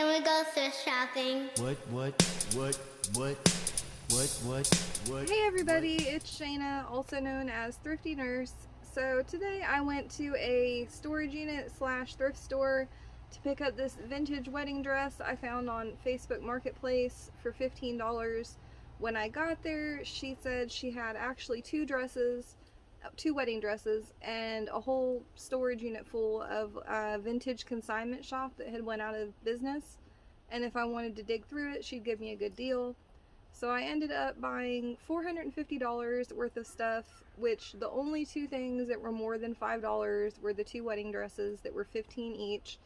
Can we go thrift shopping? What? Hey everybody, it's Shayna, also known as Thrifty Nurse. So today I went to a storage unit slash thrift store to pick up this vintage wedding dress I found on Facebook Marketplace for $15. When I got there, she said she had actually two wedding dresses, and a whole storage unit full of vintage consignment shop that had went out of business. And if I wanted to dig through it, she'd give me a good deal. So I ended up buying $450 worth of stuff, which the only two things that were more than $5 were the two wedding dresses that were $15 each,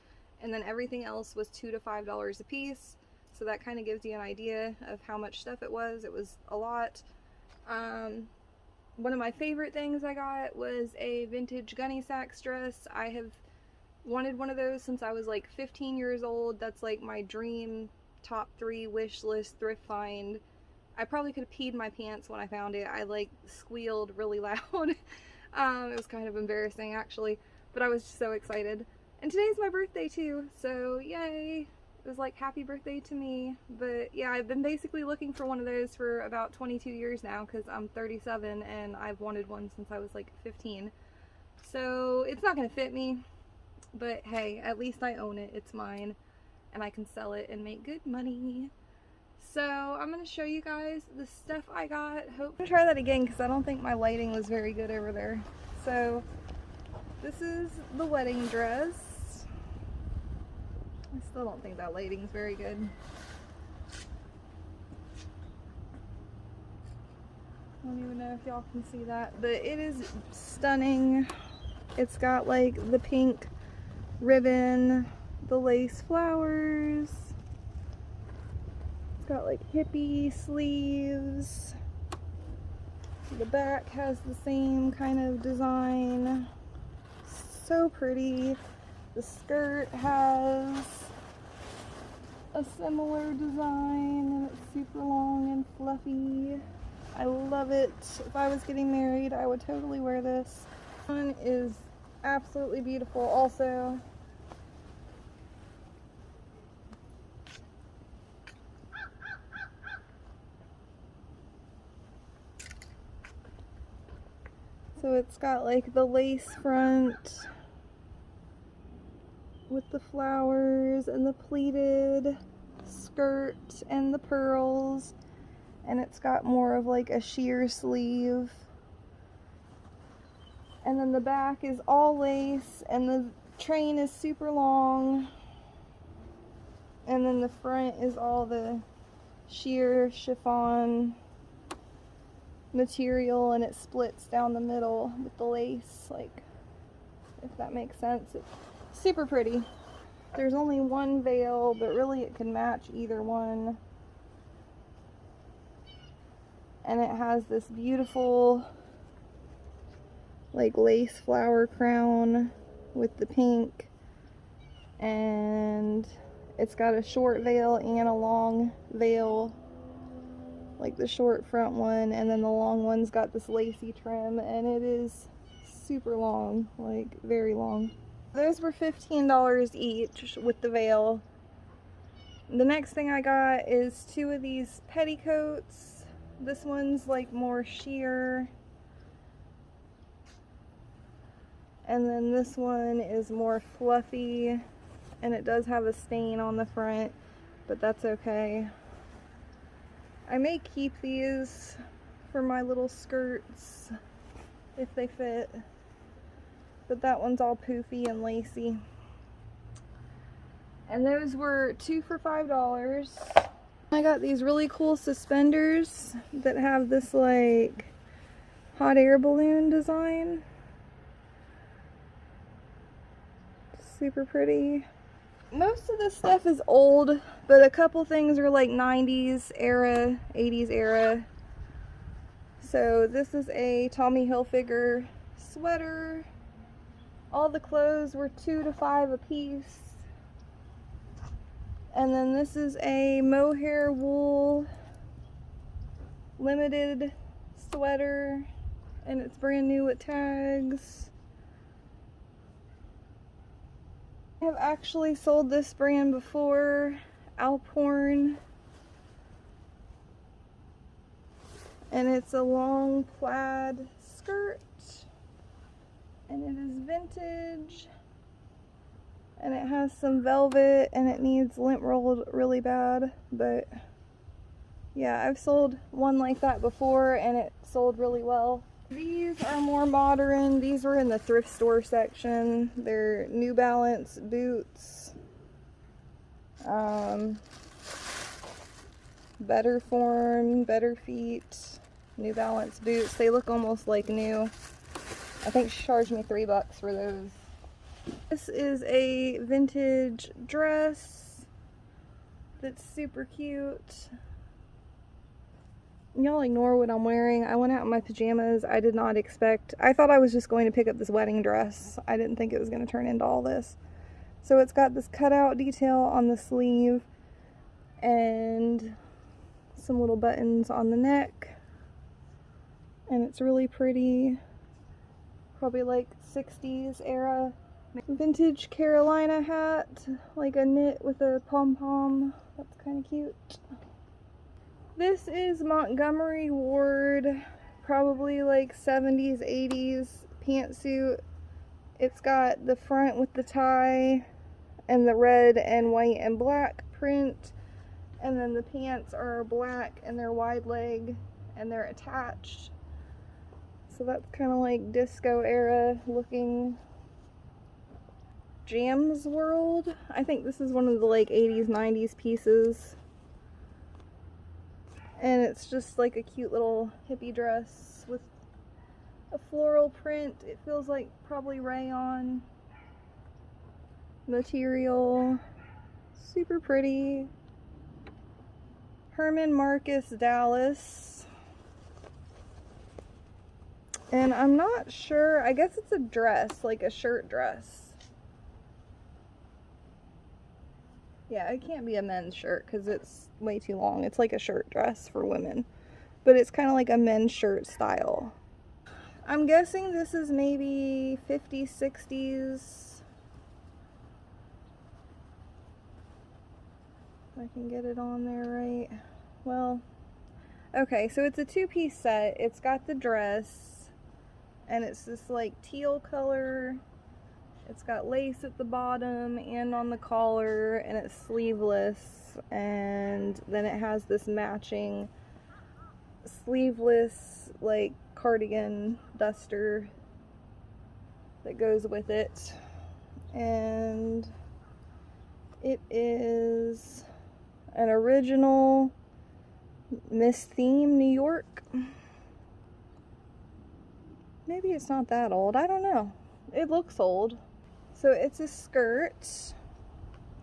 and then everything else was $2 to $5 a piece. So that kind of gives you an idea of how much stuff it was. It was a lot. One of my favorite things I got was a vintage Gunne Sachs dress. I have wanted one of those since I was like 15 years old. That's like my dream top 3 wish list thrift find. I probably could have peed my pants when I found it. I like squealed really loud. It was kind of embarrassing actually, but I was just so excited. And today's my birthday too, so yay! It was like happy birthday to me. But yeah, I've been basically looking for one of those for about 22 years now because I'm 37 and I've wanted one since I was like 15. So it's not gonna fit me, but hey, at least I own it. It's mine and I can sell it and make good money. So I'm gonna show you guys the stuff I got. Hope I'm gonna try that again because I don't think my lighting was very good over there. So this is the wedding dress. I still don't think that lighting's very good. I don't even know if y'all can see that, but it is stunning. It's got like the pink ribbon, the lace flowers. It's got like hippie sleeves. The back has the same kind of design. So pretty. The skirt has a similar design and it's super long and fluffy. I love it. If I was getting married, I would totally wear this. This one is absolutely beautiful also. So it's got like the lace front with the flowers and the pleated skirt and the pearls, and it's got more of like a sheer sleeve, and then the back is all lace and the train is super long, and then the front is all the sheer chiffon material, and it splits down the middle with the lace, like, if that makes sense. It's super pretty. There's only one veil, but really it can match either one. And it has this beautiful like lace flower crown with the pink, and it's got a short veil and a long veil, like the short front one, and then the long one's got this lacy trim, and it is super long, like very long. Those were $15 each with the veil. The next thing I got is two of these petticoats. This one's like more sheer, and then this one is more fluffy, and it does have a stain on the front, but that's okay. I may keep these for my little skirts if they fit, but that one's all poofy and lacy. And those were 2 for $5. I got these really cool suspenders that have this like hot air balloon design. Super pretty. Most of this stuff is old, but a couple things are like 90s era, 80s era. So this is a Tommy Hilfiger sweater. All the clothes were 2 to 5 a piece. And then this is a mohair wool limited sweater, and it's brand new with tags. I have actually sold this brand before, Alphorn. And it's a long plaid skirt. And it is vintage. And it has some velvet and it needs lint rolled really bad. But yeah, I've sold one like that before and it sold really well. These are more modern. These were in the thrift store section. They're New Balance boots. Better form, better feet. New Balance boots. They look almost like new. I think she charged me $3 for those. This is a vintage dress that's super cute. Y'all ignore what I'm wearing. I went out in my pajamas. I did not expect. I thought I was just going to pick up this wedding dress. I didn't think it was going to turn into all this. So it's got this cutout detail on the sleeve and some little buttons on the neck. And it's really pretty. Probably like 60s era. Vintage Carolina hat, like a knit with a pom-pom. That's kind of cute. This is Montgomery Ward, probably like 70s, 80s pantsuit. It's got the front with the tie and the red and white and black print. And then the pants are black and they're wide leg and they're attached. So that's kind of like disco era looking. Jam's World. I think this is one of the like 80s, 90s pieces. And it's just like a cute little hippie dress with a floral print. It feels like probably rayon material. Super pretty. Herman Marcus Dallas. And I'm not sure, I guess it's a dress, like a shirt dress. Yeah, it can't be a men's shirt because it's way too long. It's like a shirt dress for women. But it's kind of like a men's shirt style. I'm guessing this is maybe 50s, 60s. If I can get it on there right. Well, okay, so it's a two-piece set. It's got the dress, and it's this like teal color. It's got lace at the bottom and on the collar, and it's sleeveless, and then it has this matching sleeveless like cardigan duster that goes with it. And it is an original Miss Theme New York. Maybe it's not that old, I don't know. It looks old. So it's a skirt,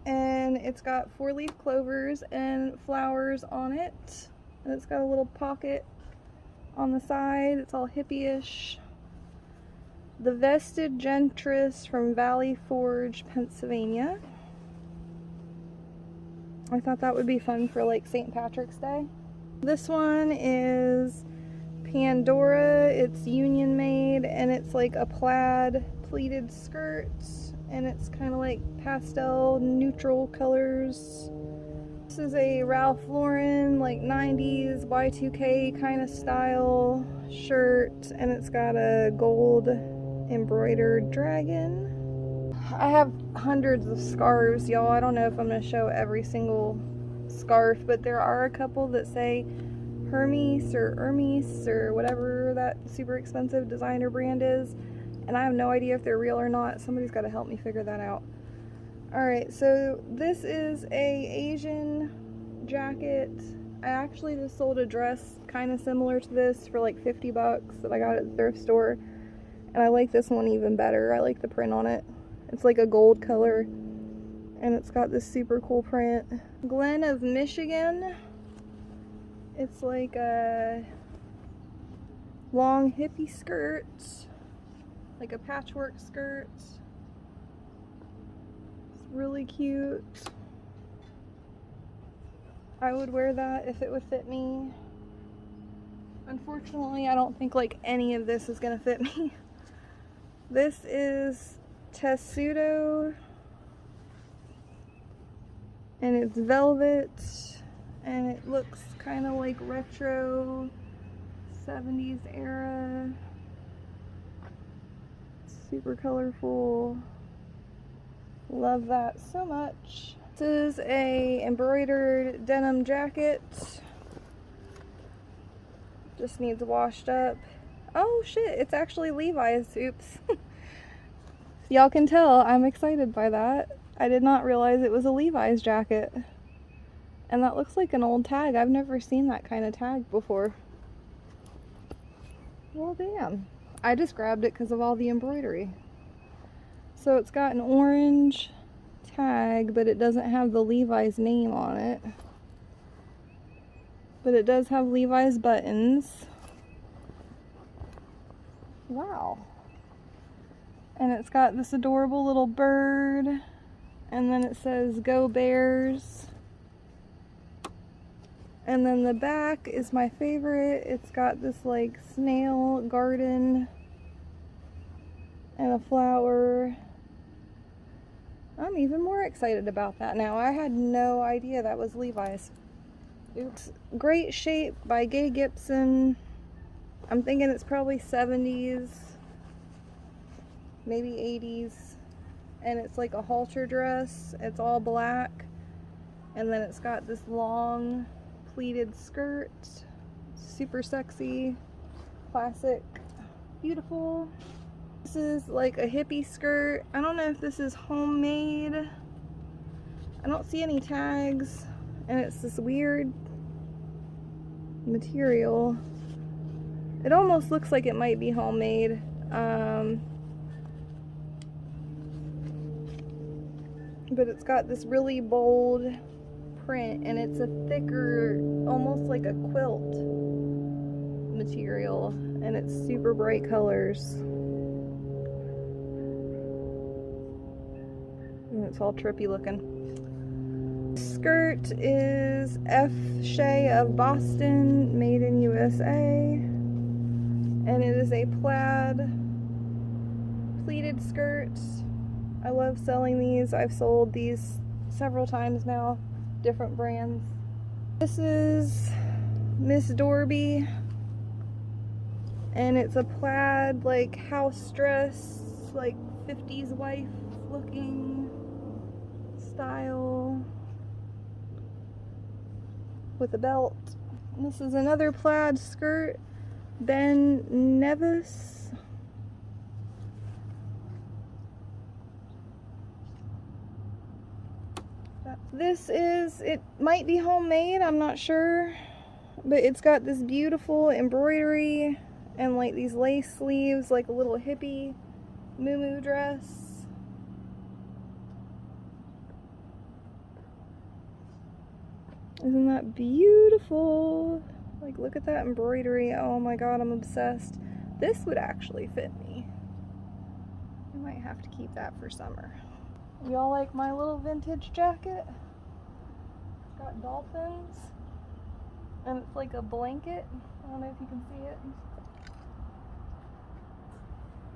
and it's got 4-leaf clovers and flowers on it, and it's got a little pocket on the side. It's all hippie-ish. The Vested Gentress from Valley Forge, Pennsylvania. I thought that would be fun for like St. Patrick's Day. This one is Pandora. It's union made, and it's like a plaid pleated skirt, and it's kind of like pastel neutral colors. This is a Ralph Lauren like 90s Y2K kind of style shirt, and it's got a gold embroidered dragon. I have hundreds of scarves, y'all. I don't know if I'm going to show every single scarf, but there are a couple that say Hermes or whatever that super expensive designer brand is. And I have no idea if they're real or not. Somebody's got to help me figure that out. Alright, so this is a Asian jacket. I actually just sold a dress kind of similar to this for like $50 that I got at the thrift store. And I like this one even better. I like the print on it. It's like a gold color. And it's got this super cool print. Glen of Michigan. It's like a long hippie skirt. Like a patchwork skirt. It's really cute. I would wear that if it would fit me. Unfortunately, I don't think like any of this is gonna fit me. This is Tessuto and it's velvet, and it looks kind of like retro 70s era. Super colorful. Love that so much. This is a embroidered denim jacket. Just needs washed up. Oh shit, it's actually Levi's. Oops. Y'all can tell I'm excited by that. I did not realize it was a Levi's jacket. And that looks like an old tag. I've never seen that kind of tag before. Well, damn. I just grabbed it because of all the embroidery. So it's got an orange tag, but it doesn't have the Levi's name on it. But it does have Levi's buttons. Wow. And it's got this adorable little bird. And then it says, "Go Bears." And then the back is my favorite. It's got this like snail garden and a flower. I'm even more excited about that now. I had no idea that was Levi's. Oops. Great Shape by Gay Gibson. I'm thinking it's probably 70s, maybe 80s. And it's like a halter dress. It's all black. And then it's got this long pleated skirt. Super sexy. Classic. Beautiful. This is like a hippie skirt. I don't know if this is homemade. I don't see any tags. And it's this weird material. It almost looks like it might be homemade. But it's got this really bold print, and it's a thicker, almost like a quilt material, and it's super bright colors. And it's all trippy looking. Skirt is F. Shea of Boston, made in USA, and it is a plaid pleated skirt. I love selling these. I've sold these several times now, different brands. This is Miss Dorby, and it's a plaid like house dress, like 50s wife looking style with a belt. And this is another plaid skirt, Ben Nevis. This is, it might be homemade, I'm not sure, but it's got this beautiful embroidery and like these lace sleeves, like a little hippie moo dress. Isn't that beautiful? Like, look at that embroidery. Oh my god, I'm obsessed. This would actually fit me. I might have to keep that for summer. Y'all like my little vintage jacket? It's got dolphins, and it's like a blanket. I don't know if you can see it.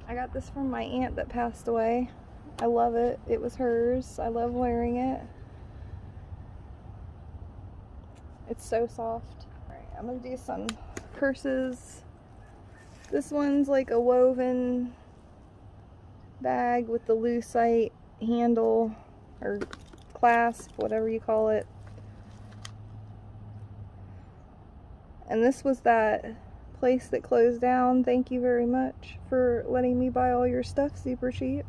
I got this from my aunt that passed away. I love it. It was hers. I love wearing it. It's so soft. Alright, I'm gonna do some purses. This one's like a woven bag with the lucite handle or clasp, whatever you call it. And this was that place that closed down. Thank you very much for letting me buy all your stuff super cheap.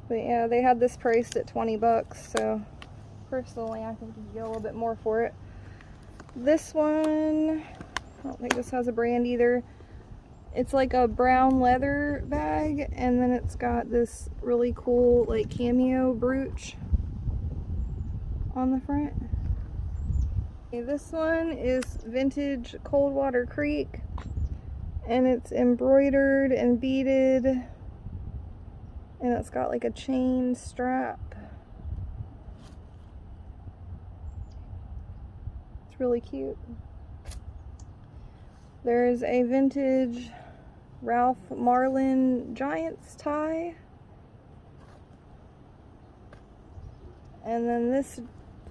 But yeah, they had this priced at 20 bucks, so personally I think you get a little bit more for it. This one, I don't think this has a brand either. It's like a brown leather bag, and then it's got this really cool like cameo brooch on the front. Okay, this one is vintage Coldwater Creek, and it's embroidered and beaded, and it's got like a chain strap. It's really cute. There's a vintage Ralph Marlin Giants tie. And then this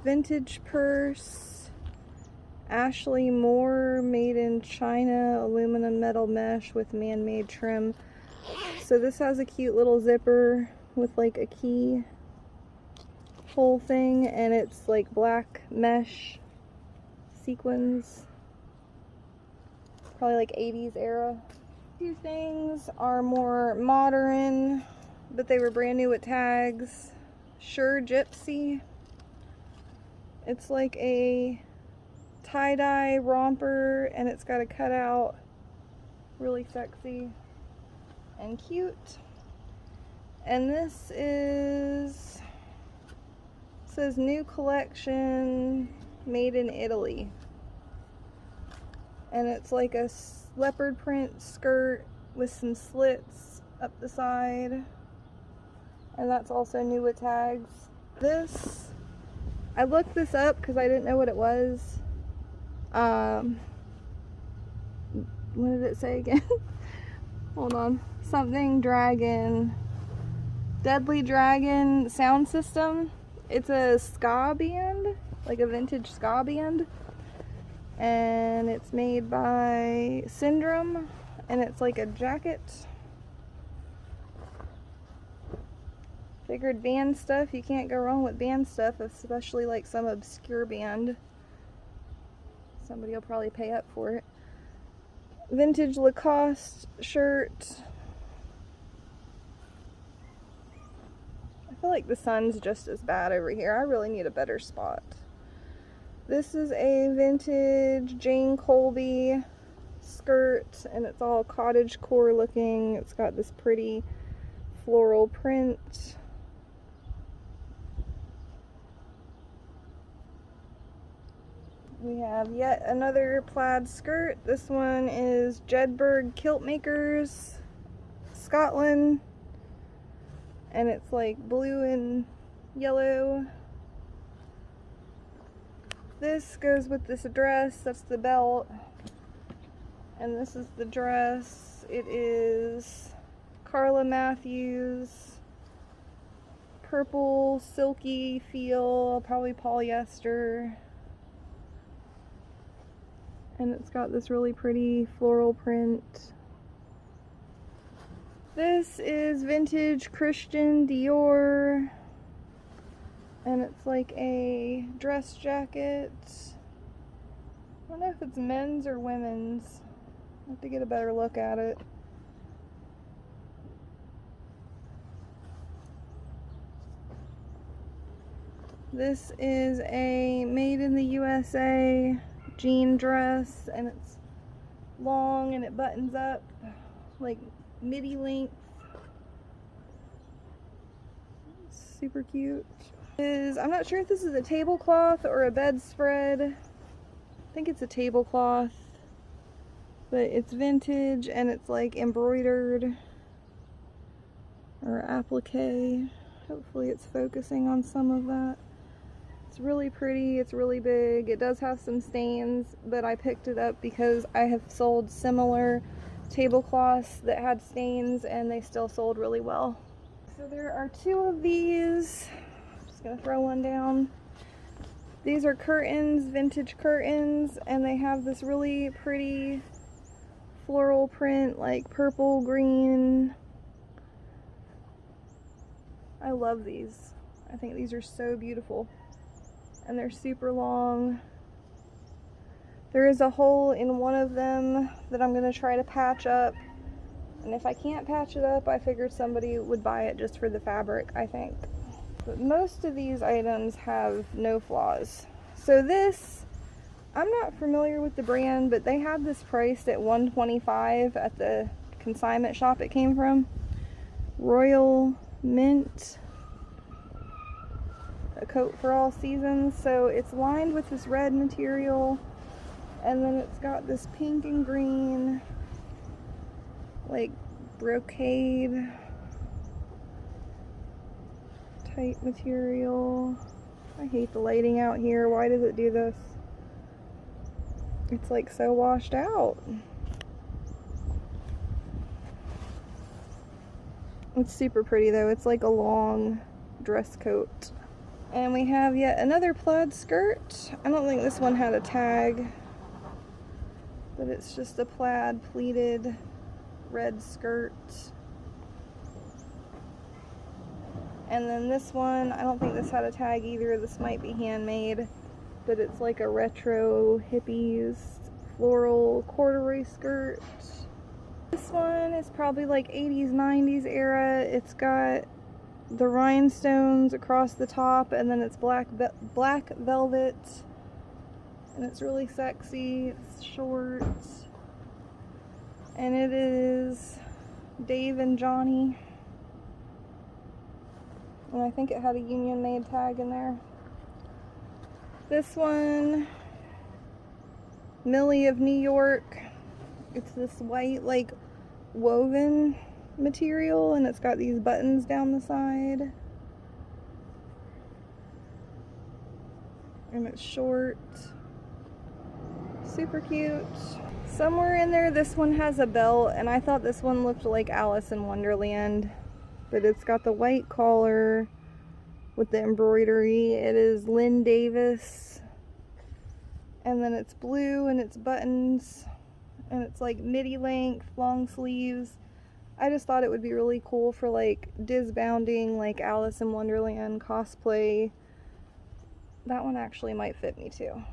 vintage purse, Ashley Moore, made in China, aluminum metal mesh with man-made trim. So this has a cute little zipper with like a key hole thing, and it's like black mesh sequins. Probably like 80s era. Two things are more modern, but they were brand new with tags. Sure Gypsy. It's like a tie-dye romper, and it's got a cutout. Really sexy and cute. And this is, it says new collection made in Italy. And it's like a leopard print skirt with some slits up the side. And that's also new with tags. This, I looked this up because I didn't know what it was. What did it say again? Hold on. Something Dragon. Deadly Dragon sound system. It's a ska band, like a vintage ska band. And it's made by Syndrome, and it's like a jacket. Figured band stuff, you can't go wrong with band stuff, especially like some obscure band. Somebody will probably pay up for it. Vintage Lacoste shirt. I feel like the sun's just as bad over here. I really need a better spot. This is a vintage Jane Colby skirt, and it's all cottagecore looking. It's got this pretty floral print. We have yet another plaid skirt. This one is Jedburgh Kilt Makers, Scotland, and it's like blue and yellow. This goes with this dress. That's the belt, and this is the dress. It is Carla Matthews, purple silky feel, probably polyester. And it's got this really pretty floral print. This is vintage Christian Dior, and it's like a dress jacket. I don't know if it's men's or women's. I have to get a better look at it. This is a made in the USA jean dress, and it's long and it buttons up like midi length. It's super cute. I'm not sure if this is a tablecloth or a bedspread. I think it's a tablecloth, but it's vintage and it's like embroidered or applique. Hopefully it's focusing on some of that. It's really pretty, it's really big. It does have some stains, but I picked it up because I have sold similar tablecloths that had stains and they still sold really well. So there are two of these. I'm just gonna throw one down. These are curtains, vintage curtains, and they have this really pretty floral print, like purple, green. I love these. I think these are so beautiful. And they're super long. There is a hole in one of them that I'm going to try to patch up. And if I can't patch it up, I figured somebody would buy it just for the fabric, I think. But most of these items have no flaws. So this, I'm not familiar with the brand, but they had this priced at $125 at the consignment shop it came from. Royal Mint. A coat for all seasons. So it's lined with this red material, and then it's got this pink and green like brocade type material. I hate the lighting out here. Why does it do this? It's like so washed out. It's super pretty though. It's like a long dress coat. And we have yet another plaid skirt. I don't think this one had a tag, but it's just a plaid pleated red skirt. And then this one, I don't think this had a tag either. This might be handmade, but it's like a retro hippies floral corduroy skirt. This one is probably like 80s, 90s era. It's got the rhinestones across the top, and then it's black velvet, and it's really sexy. It's short, and it is Dave and Johnny, and I think it had a Union made tag in there. This one, Millie of New York. It's this white like woven material, and it's got these buttons down the side, and it's short, super cute. Somewhere in there this one has a belt, and I thought this one looked like Alice in Wonderland, but it's got the white collar with the embroidery. It is Lynn Davis, and then it's blue, and it's buttons, and it's like midi length, long sleeves. I just thought it would be really cool for like disbounding, like Alice in Wonderland cosplay. That one actually might fit me too.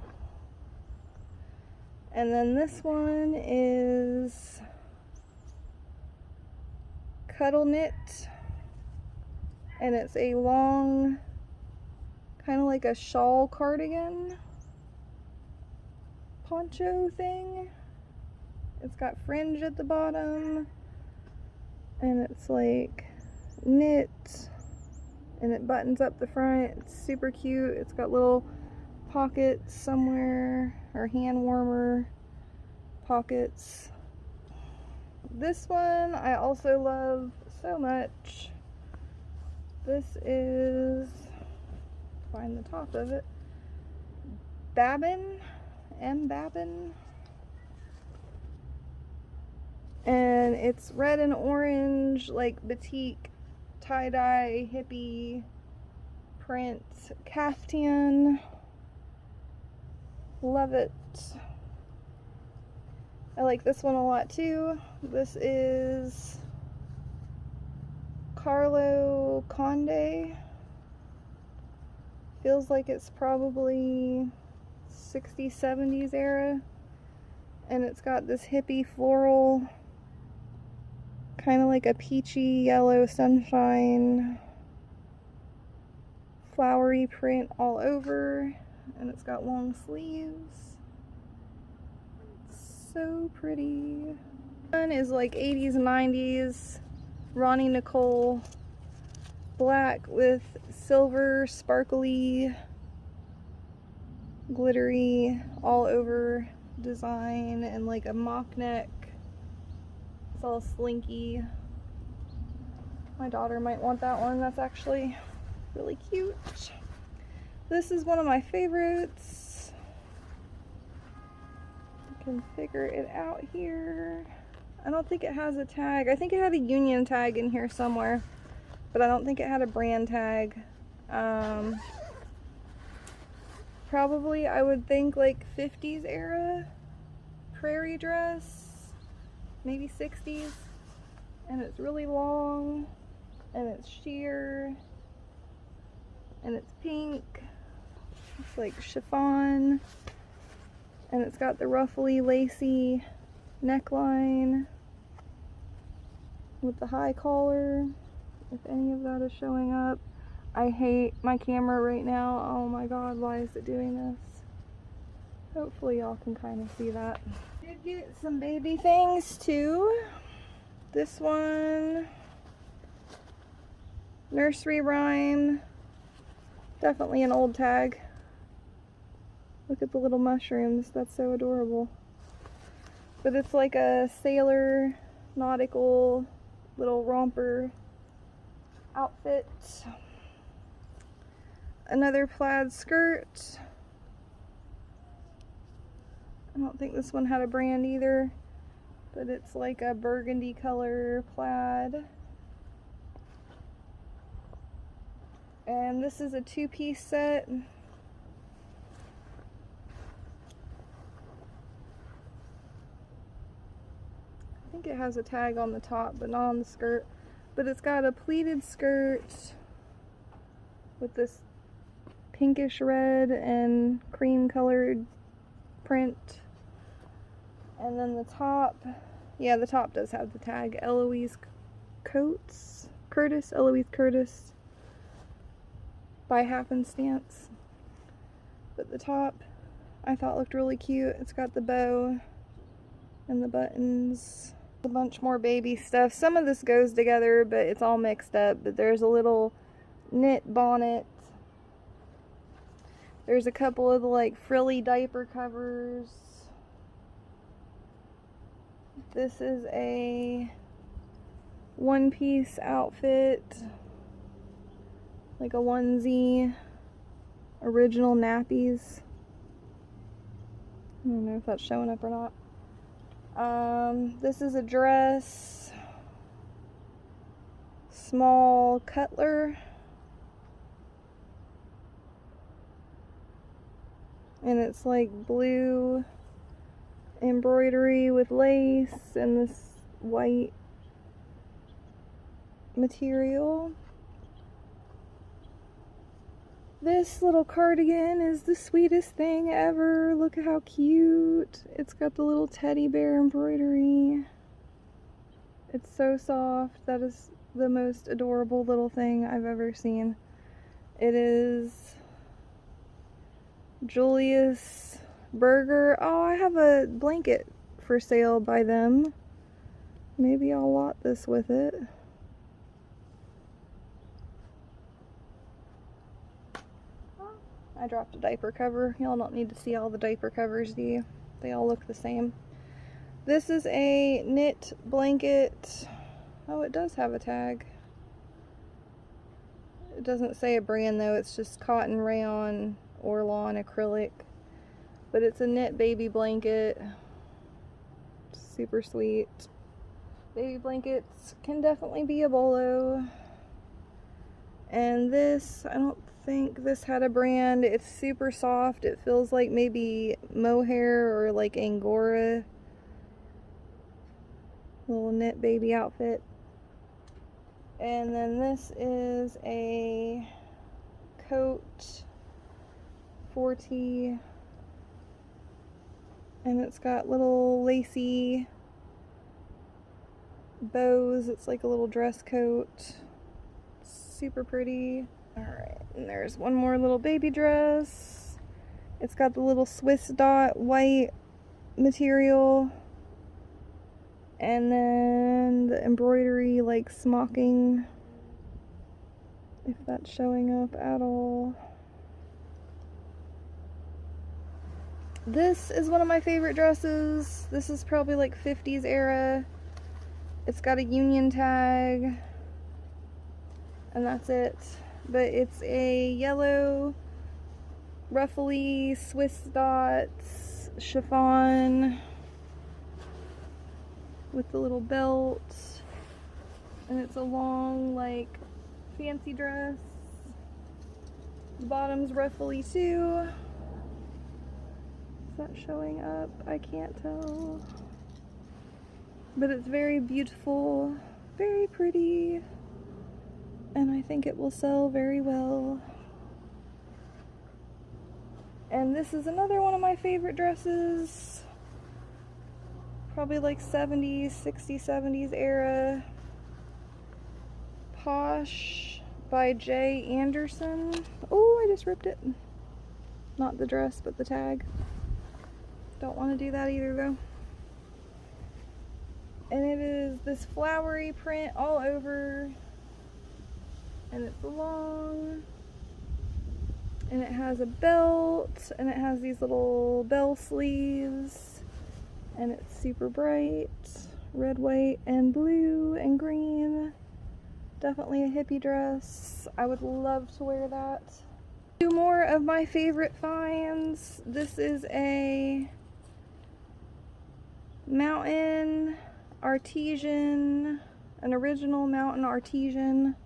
And then this one is Cuddle Knit, and it's a long, kind of like a shawl cardigan poncho thing. It's got fringe at the bottom, and it's like knit, and it buttons up the front. It's super cute. It's got little pockets somewhere, or hand warmer pockets. This one I also love so much. This is, find the top of it, Babbin, M. Babbin. And it's red and orange, like batik, tie-dye, hippie print caftan. Love it. I like this one a lot too. This is Carlo Conde. Feels like it's probably 60s, 70s era. And it's got this hippie floral, kind of like a peachy yellow sunshine, flowery print all over, and it's got long sleeves. It's so pretty. One is like 80s, 90s, Ronnie Nicole, black with silver, sparkly, glittery, all over design, and like a mock neck. It's all slinky. My daughter might want that one. That's actually really cute. This is one of my favorites. I can figure it out here. I don't think it has a tag. I think it had a Union tag in here somewhere, but I don't think it had a brand tag. Probably, I would think, like 50s era prairie dress, maybe 60s, and it's really long, and it's sheer, and it's pink. It's like chiffon, and it's got the ruffly, lacy neckline with the high collar, if any of that is showing up. I hate my camera right now. Oh my god, why is it doing this? Hopefully y'all can kind of see that. Did get some baby things too. This one, nursery rhyme, definitely an old tag. Look at the little mushrooms, that's so adorable. But it's like a sailor, nautical, little romper outfit. Another plaid skirt. I don't think this one had a brand either, but it's like a burgundy color plaid. And this is a two-piece set. I think it has a tag on the top, but not on the skirt. But it's got a pleated skirt with this pinkish red and cream colored print. And then the top, yeah, the top does have the tag, Eloise Curtis, Eloise Curtis by Happenstance. But the top I thought looked really cute. It's got the bow and the buttons. A bunch more baby stuff. Some of this goes together, but it's all mixed up. But there's a little knit bonnet. There's a couple of the like frilly diaper covers. This is a one-piece outfit, like a onesie, original nappies. I don't know if that's showing up or not. This is a dress, small cutler, and it's like blue embroidery with lace and this white material. This little cardigan is the sweetest thing ever. Look at how cute. It's got the little teddy bear embroidery. It's so soft. That is the most adorable little thing I've ever seen. It is Julius Berger. Oh, I have a blanket for sale by them. Maybe I'll lot this with it. I dropped a diaper cover. Y'all don't need to see all the diaper covers, do you? They all look the same. This is a knit blanket. Oh, it does have a tag. It doesn't say a brand though. It's just cotton rayon or lawn acrylic. But it's a knit baby blanket. Super sweet. Baby blankets can definitely be a bolo. And this, I don't think this had a brand. It's super soft. It feels like maybe mohair or like Angora. Little knit baby outfit. And then this is a coat 40, and it's got little lacy bows. It's like a little dress coat. Super pretty. Alright, and there's one more little baby dress. It's got the little Swiss dot white material. And then the embroidery like smocking, if that's showing up at all. This is one of my favorite dresses. This is probably like 50s era. It's got a union tag, and that's it. But it's a yellow, ruffly Swiss dots chiffon with the little belt, and it's a long, like, fancy dress. The bottom's ruffly too. Is that showing up? I can't tell. But it's very beautiful, very pretty, and I think it will sell very well. And this is another one of my favorite dresses. Probably like 70s, 60s, 70s era. Posh by J. Anderson. Oh, I just ripped it. Not the dress, but the tag. Don't want to do that either though. And it is this flowery print all over. And it's long. And it has a belt. And it has these little bell sleeves. And it's super bright. Red, white, and blue, and green. Definitely a hippie dress. I would love to wear that. Two more of my favorite finds. This is a mountain artesian, an original mountain artesian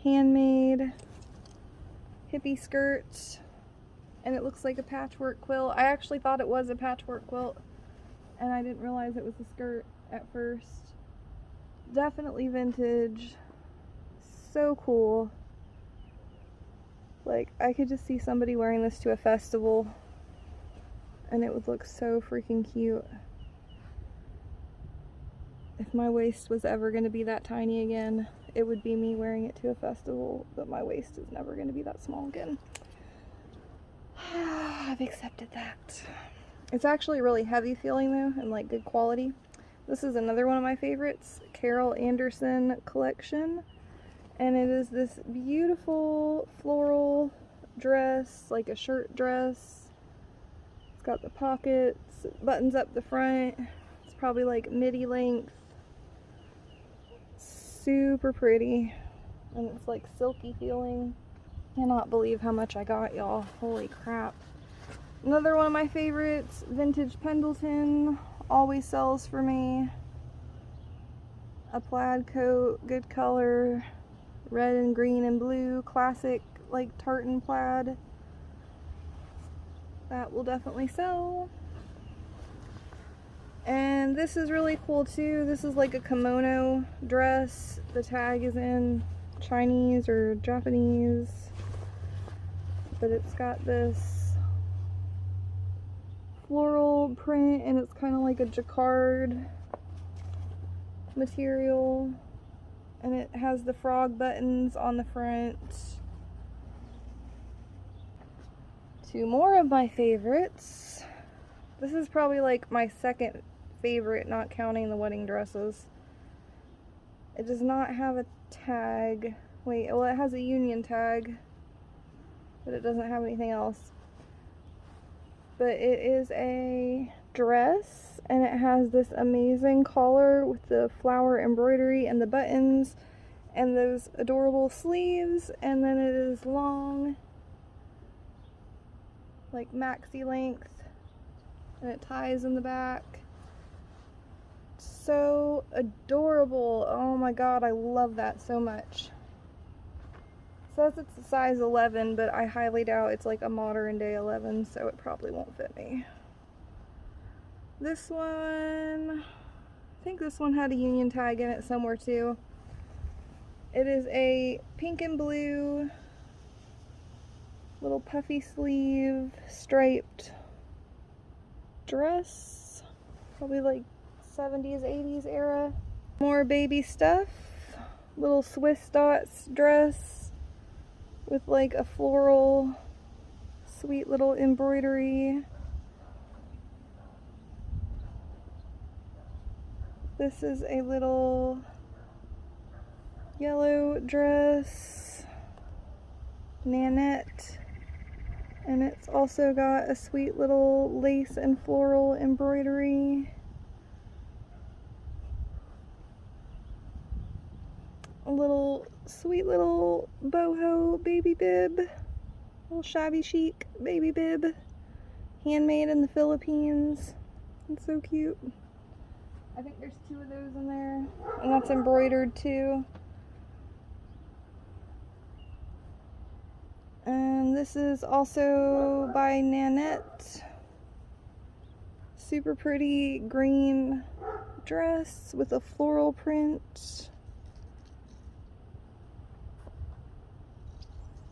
handmade hippie skirt, and it looks like a patchwork quilt. I actually thought it was a patchwork quilt, and I didn't realize it was a skirt at first. Definitely vintage. So cool. Like, I could just see somebody wearing this to a festival, and it would look so freaking cute. If my waist was ever going to be that tiny again, it would be me wearing it to a festival, but my waist is never going to be that small again. I've accepted that. It's actually really heavy feeling though, and like good quality. This is another one of my favorites, Carol Anderson collection, and it is this beautiful floral dress, like a shirt dress. It's got the pockets, buttons up the front. It's probably like midi length. Super pretty, and it's like silky feeling. Cannot believe how much I got, y'all. Holy crap. Another one of my favorites, vintage Pendleton, always sells for me. A plaid coat, good color, red and green and blue, classic like tartan plaid. That will definitely sell. And this is really cool too. This is like a kimono dress. The tag is in Chinese or Japanese, but it's got this floral print, and it's kind of like a jacquard material, and it has the frog buttons on the front. Two more of my favorites. This is probably like my second favorite, not counting the wedding dresses. It does not have a tag. Wait, well, it has a union tag, but it doesn't have anything else. But it is a dress, and it has this amazing collar with the flower embroidery and the buttons and those adorable sleeves, and then it is long, like maxi length, and it ties in the back. So adorable. Oh my god, I love that so much. It says it's a size 11, but I highly doubt it's like a modern day 11, so it probably won't fit me. This one, I think this one had a union tag in it somewhere too. It is a pink and blue little puffy sleeve striped dress, probably like 70s, 80s era. More baby stuff. Little Swiss dots dress with like a floral, sweet little embroidery. This is a little yellow dress, Nanette, and it's also got a sweet little lace and floral embroidery. A little sweet little boho baby bib, little shabby chic baby bib, handmade in the Philippines. It's so cute. I think there's two of those in there, and that's embroidered too. And this is also by Nanette. Super pretty green dress with a floral print.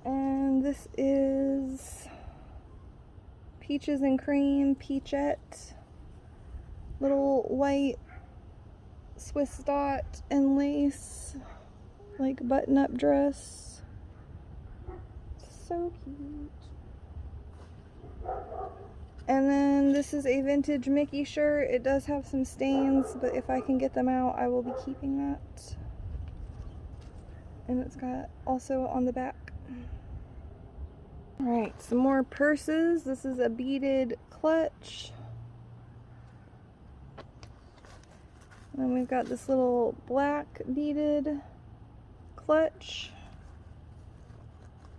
And this is Peaches and Cream Peachette. Little white Swiss dot and lace, like button-up dress. So cute. And then this is a vintage Mickey shirt. It does have some stains, but if I can get them out, I will be keeping that. And it's got also on the back. Alright, some more purses. This is a beaded clutch. And then we've got this little black beaded clutch.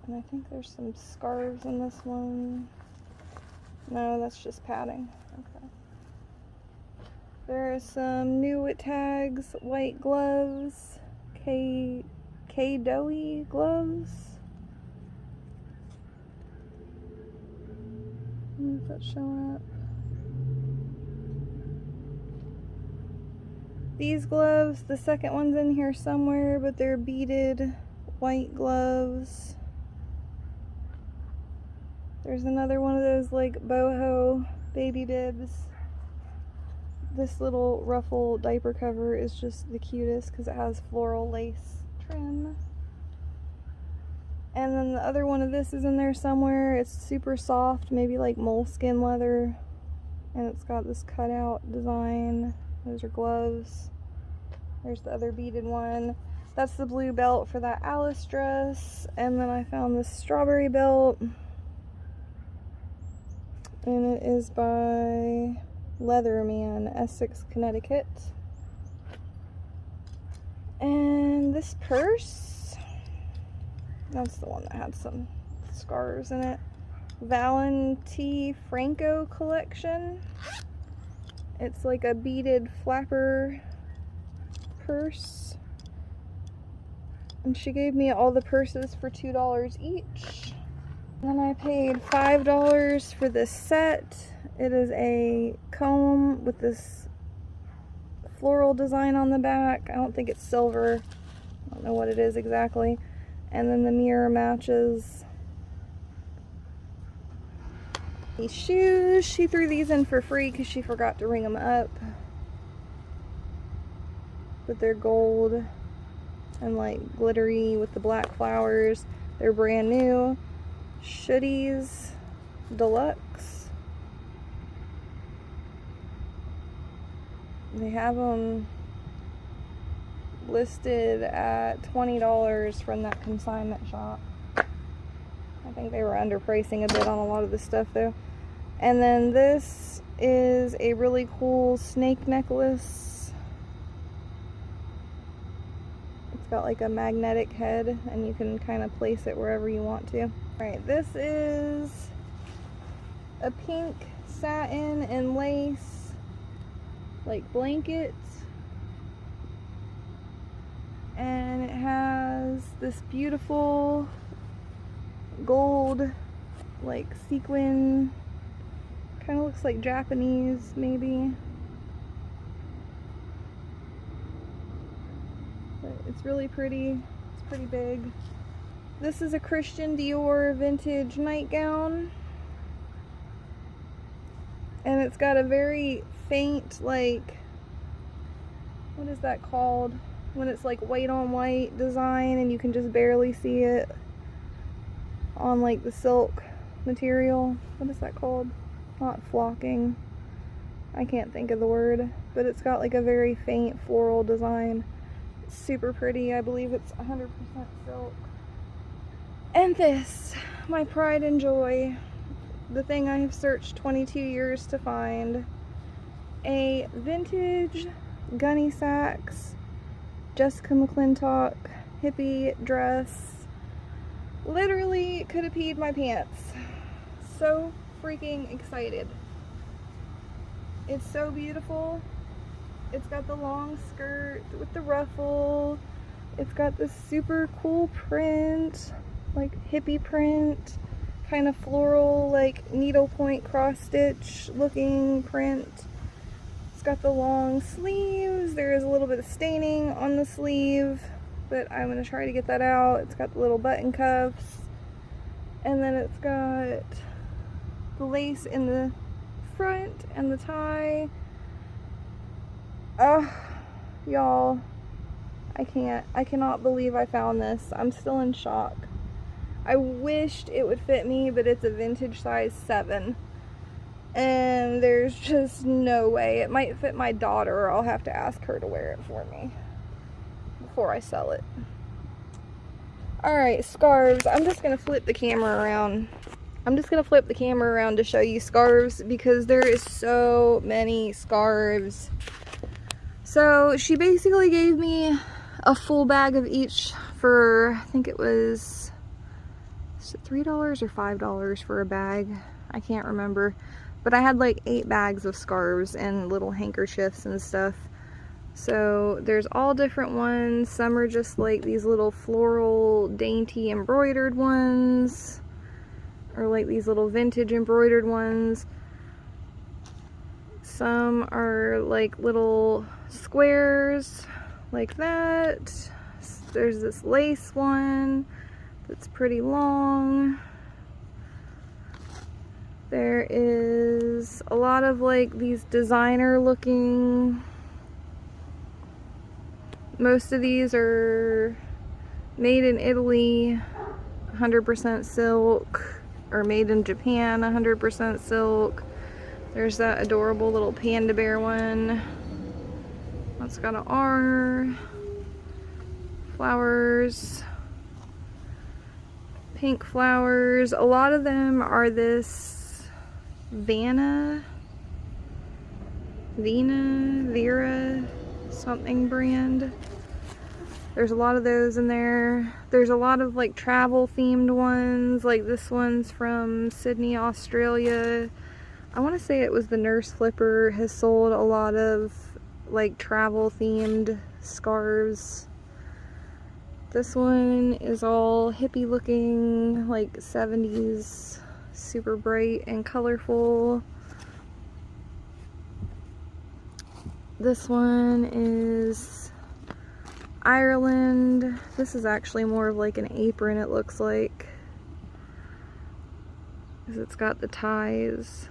And I think there's some scarves in this one. No, that's just padding. Okay. There are some new tags, white gloves, K-Doughy gloves. don't know if that's showing up. These gloves, the second one's in here somewhere, but they're beaded white gloves. There's another one of those like boho baby bibs. This little ruffle diaper cover is just the cutest because it has floral lace trim. And then the other one of this is in there somewhere. It's super soft, maybe like moleskin leather. And it's got this cutout design. Those are gloves. There's the other beaded one. That's the blue belt for that Alice dress. And then I found this strawberry belt. And it is by Leatherman, Essex, Connecticut. And this purse, that's the one that had some scarves in it. Valenti Franco collection. It's like a beaded flapper purse. And she gave me all the purses for $2 each. Then I paid $5 for this set. It is a comb with this floral design on the back. I don't think it's silver. I don't know what it is exactly. And then the mirror matches. These shoes, she threw these in for free because she forgot to ring them up. But they're gold and like glittery with the black flowers. They're brand new. Shooties Deluxe. They have them listed at $20 from that consignment shop. I think they were underpricing a bit on a lot of the stuff though. And then this is a really cool snake necklace. It's got like a magnetic head and you can kind of place it wherever you want to. Alright, this is a pink satin and lace like blanket. And it has this beautiful gold like sequin, kind of looks like Japanese maybe, but it's really pretty. It's pretty big. This is a Christian Dior vintage nightgown, and it's got a very faint, like, what is that called when it's like white on white design and you can just barely see it on like the silk material. What is that called? Not flocking. I can't think of the word, but it's got like a very faint floral design. It's super pretty. I believe it's 100% silk. And this, my pride and joy, the thing I have searched 22 years to find, a vintage Gunne Sachs Jessica McClintock hippie dress. Literally could have peed my pants. So freaking excited. It's so beautiful. It's got the long skirt with the ruffle. It's got this super cool print, like hippie print, kind of floral, like needlepoint cross stitch looking print. It's got the long sleeves. There is a little bit of staining on the sleeve, but I'm going to try to get that out. It's got the little button cuffs, and then it's got the lace in the front and the tie. Y'all, I cannot believe I found this. I'm still in shock. I wished it would fit me, but it's a vintage size 7. And there's just no way. It might fit my daughter, or I'll have to ask her to wear it for me before I sell it. Alright, scarves. I'm just going to flip the camera around. To show you scarves because there is so many scarves. So she basically gave me a full bag of each for, I think it was $3 or $5 for a bag. I can't remember. But I had like 8 bags of scarves and little handkerchiefs and stuff. So there's all different ones. Some are just like these little floral dainty embroidered ones, or like these little vintage embroidered ones. Some are like little squares like that. There's this lace one that's pretty long. There is a lot of like these designer looking. Most of these are made in Italy, 100% silk, or made in Japan, 100% silk. There's that adorable little panda bear one. That's got an R. Flowers. Pink flowers. A lot of them are this Vera, something brand. There's a lot of those in there. There's a lot of like travel themed ones, like this one's from Sydney, Australia. I want to say it was the Nurse Flipper has sold a lot of like travel themed scarves. This one is all hippie looking, like 70s, super bright and colorful. This one is Ireland. This is actually more of like an apron, it looks like, because it's got the ties.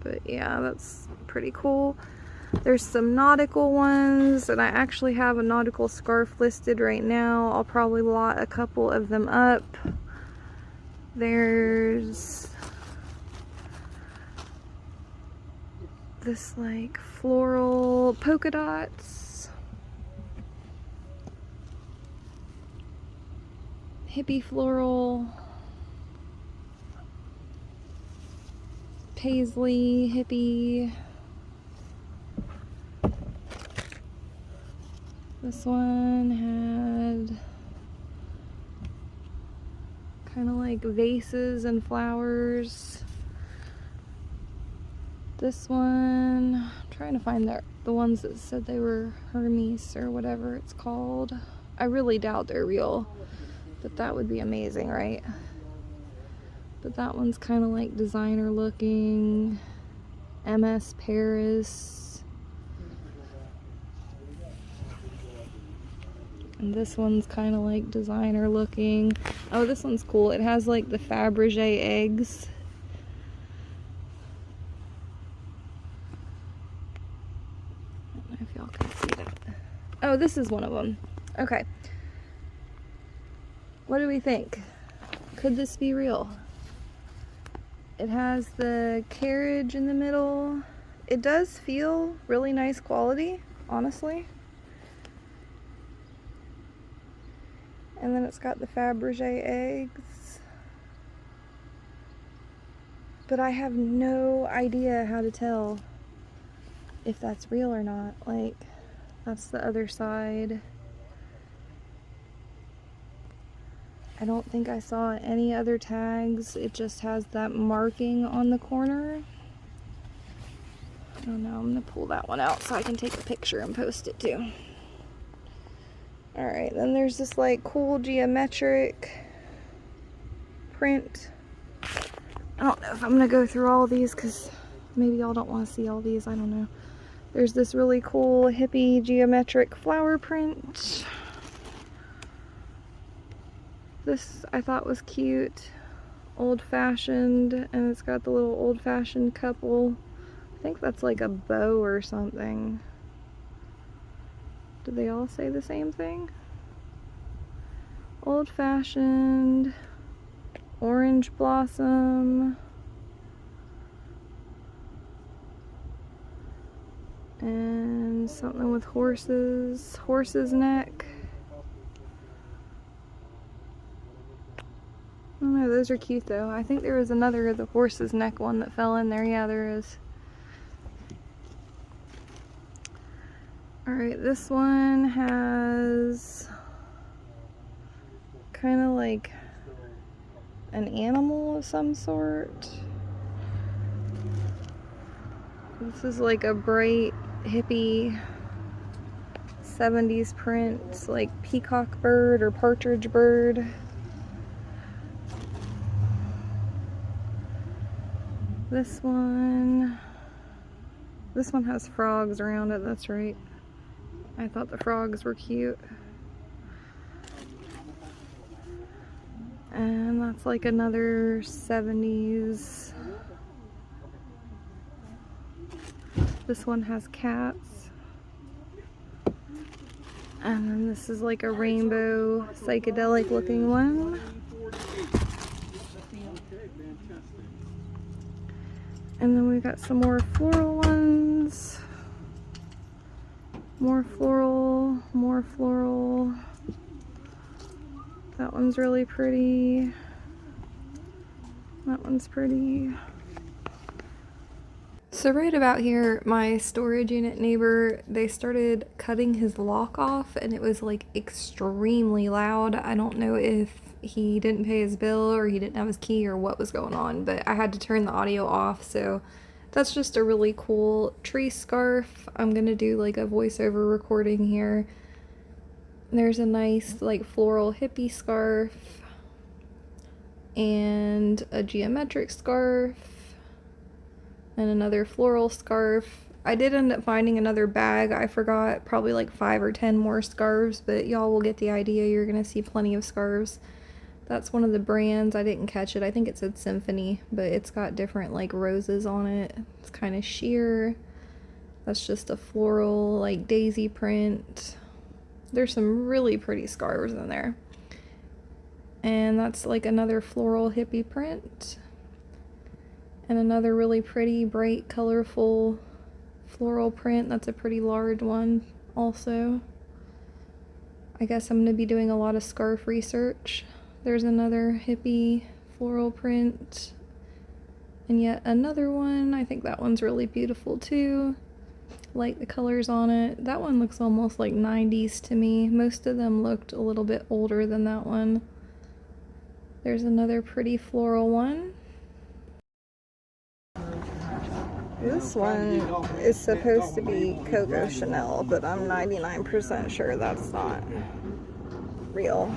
But yeah, that's pretty cool. There's some nautical ones, and I actually have a nautical scarf listed right now. I'll probably lot a couple of them up. There's this like floral polka dots, hippie floral, paisley hippie. This one had kind of like vases and flowers. This one, I'm trying to find the ones that said they were Hermes or whatever it's called. I really doubt they're real, but that would be amazing, right? But that one's kind of like designer looking. MS Paris. And this one's kind of like designer looking. Oh, this one's cool. It has like the Fabergé eggs. I don't know if y'all can see that. Oh, this is one of them. Okay. What do we think? Could this be real? It has the carriage in the middle. It does feel really nice quality, honestly. And then it's got the Fabergé eggs. But I have no idea how to tell if that's real or not. Like, that's the other side. I don't think I saw any other tags. It just has that marking on the corner. I don't know, I'm gonna pull that one out so I can take a picture and post it too. Alright, then there's this like cool geometric print. I don't know if I'm gonna go through all of these because maybe y'all don't want to see all these, I don't know. There's this really cool hippie geometric flower print. This I thought was cute, old-fashioned, and it's got the little old-fashioned couple. I think that's like a bow or something. Do they all say the same thing? Old-fashioned, orange blossom, and something with horses, horse's neck. I don't know, those are cute though. I think there was another, the horse's neck one that fell in there. Yeah, there is. Alright, this one has kind of like an animal of some sort. This is like a bright, hippie 70s print. It's like peacock bird or partridge bird. This one has frogs around it, that's right. I thought the frogs were cute. And that's like another 70s. This one has cats. And then this is like a rainbow psychedelic looking one. And then we've got some more floral ones. More floral, more floral. That one's really pretty. That one's pretty. So right about here, my storage unit neighbor, they started cutting his lock off and it was like extremely loud. I don't know if he didn't pay his bill or he didn't have his key or what was going on, but I had to turn the audio off. So that's just a really cool tree scarf. I'm gonna do like a voiceover recording here. There's a nice like floral hippie scarf and a geometric scarf and another floral scarf. I did end up finding another bag. I forgot probably like 5 or 10 more scarves, but y'all will get the idea. You're gonna see plenty of scarves. That's one of the brands. I didn't catch it. I think it said Symphony, but it's got different like roses on it. It's kind of sheer. That's just a floral like daisy print. There's some really pretty scarves in there. And that's like another floral hippie print. And another really pretty, bright, colorful floral print. That's a pretty large one also. I guess I'm going to be doing a lot of scarf research. There's another hippie floral print. And yet another one. I think that one's really beautiful too. Like the colors on it. That one looks almost like 90s to me. Most of them looked a little bit older than that one. There's another pretty floral one. This one is supposed to be Coco Chanel, but I'm 99% sure that's not real.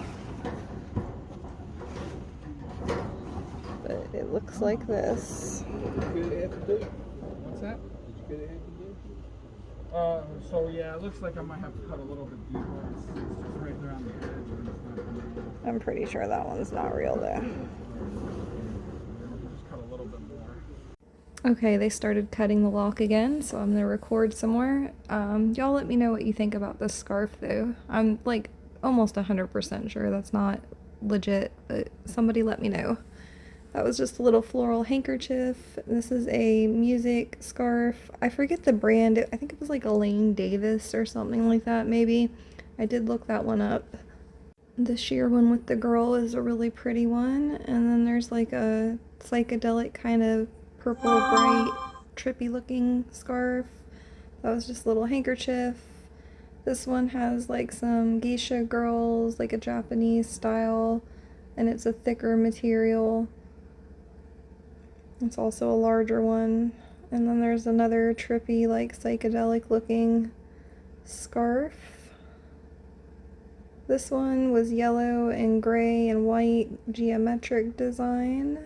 But it looks like this. What's that? Did you get it so yeah, it looks like I might have to cut a little bit deeper. It's just right around the edge. And it's not gonna... I'm pretty sure that one's not real though. Just cut a little bit more. Okay, they started cutting the lock again, so I'm gonna record some more. Y'all let me know what you think about this scarf though. I'm like almost 100% sure that's not legit, but somebody let me know. That was just a little floral handkerchief. This is a music scarf. I forget the brand. I think it was like Elaine Davis or something like that, maybe. I did look that one up. The sheer one with the girl is a really pretty one. And then there's like a psychedelic kind of purple, bright, trippy looking scarf. That was just a little handkerchief. This one has like some geisha girls, like a Japanese style. And it's a thicker material. It's also a larger one. And then there's another trippy, like psychedelic looking scarf. This one was yellow and gray and white geometric design.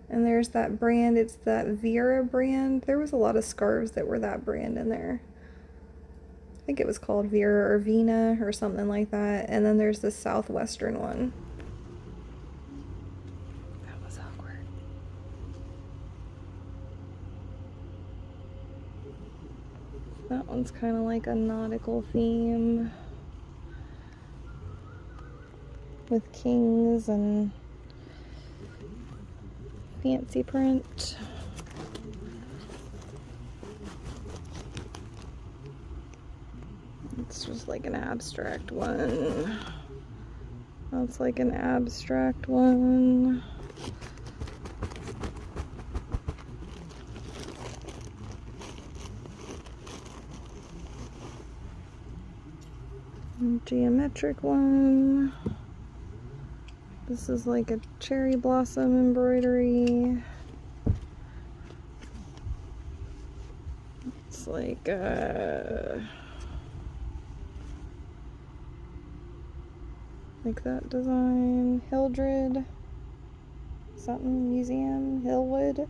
And there's that brand, it's that Vera brand. There was a lot of scarves that were that brand in there. I think it was called Vera or Vina or something like that. And then there's the Southwestern one. That one's kind of like a nautical theme with kings and fancy print. It's just like an abstract one. That's like an abstract one. Geometric one. This is like a cherry blossom embroidery. It's like that design. Hildred something museum, Hillwood.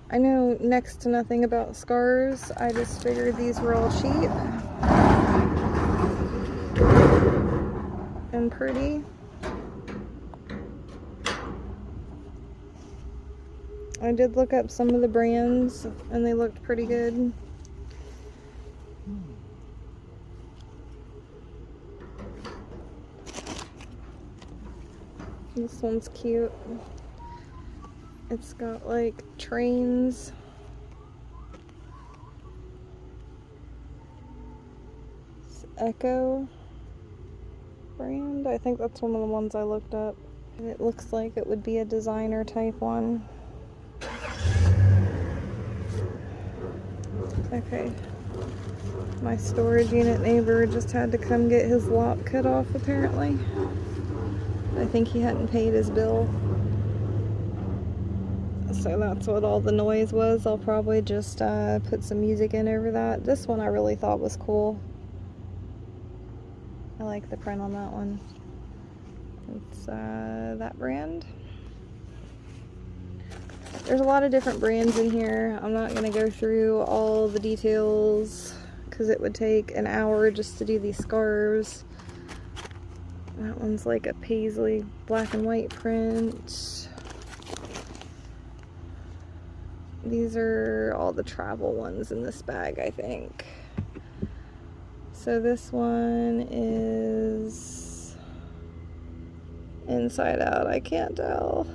I know next to nothing about scarves. I just figured these were all cheap and pretty. I did look up some of the brands and they looked pretty good. This one's cute. It's got like trains. It's Echo brand. I think that's one of the ones I looked up. It looks like it would be a designer type one. Okay. My storage unit neighbor just had to come get his lock cut off apparently. I think he hadn't paid his bill. So that's what all the noise was. I'll probably just put some music in over that. This one I really thought was cool. I like the print on that one. It's that brand. There's a lot of different brands in here. I'm not going to go through all the details because it would take an hour just to do these scarves. That one's like a paisley black and white print. These are all the travel ones in this bag, I think. So this one is inside out. I can't tell.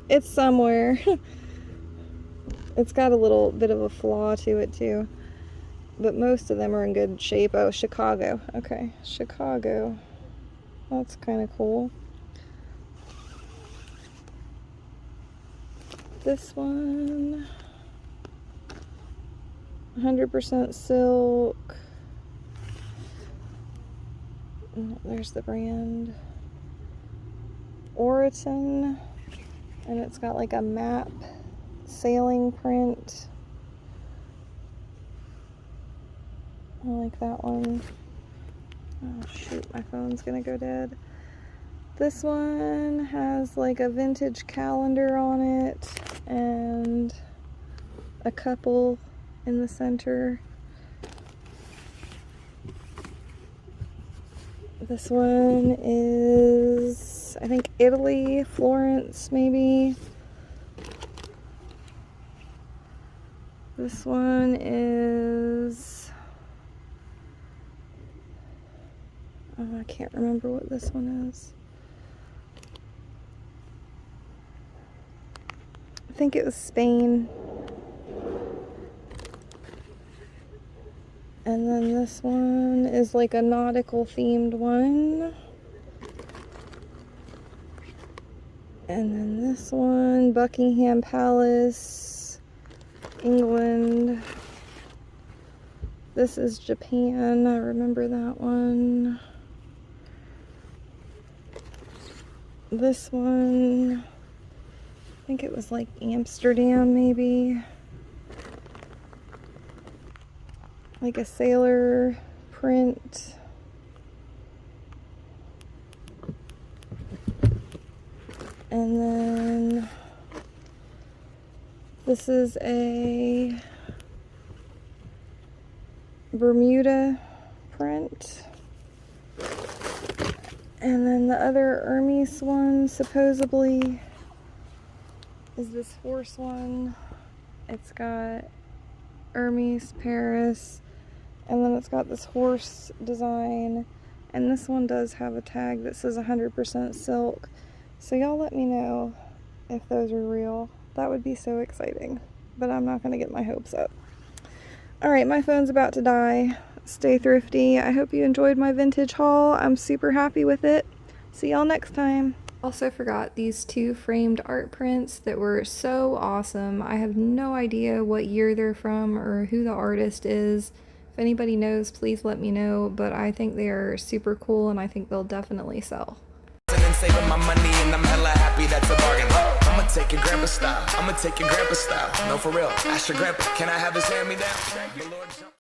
It's somewhere. It's got a little bit of a flaw to it too. But most of them are in good shape. Oh, Chicago. Okay, Chicago. That's kind of cool. This one, 100% silk. Oh, there's the brand. Oriton. And it's got like a map sailing print. I like that one. Oh shoot, my phone's gonna go dead. This one has like a vintage calendar on it and a couple in the center. This one is, I think, Italy, Florence maybe. This one is, oh, I can't remember what this one is. I think it was Spain. And then this one is like a nautical themed one. And then this one, Buckingham Palace, England. This is Japan, I remember that one. This one, I think it was like Amsterdam maybe. Like a sailor print. And then this is a Bermuda print. And then the other Hermes one supposedly is this horse one. It's got Hermes, Paris, and then it's got this horse design. And this one does have a tag that says 100% silk. So y'all let me know if those are real. That would be so exciting. But I'm not going to get my hopes up. Alright, my phone's about to die. Stay thrifty. I hope you enjoyed my vintage haul. I'm super happy with it. See y'all next time. Also forgot these two framed art prints that were so awesome. I have no idea what year they're from or who the artist is. If anybody knows, please let me know. But I think they are super cool and I think they'll definitely sell. Saving my money and I'm hella happy that's a bargain. I'ma take your grandpa style. I'ma take your grandpa style. No, for real. Ask your grandpa, can I have his hand me down?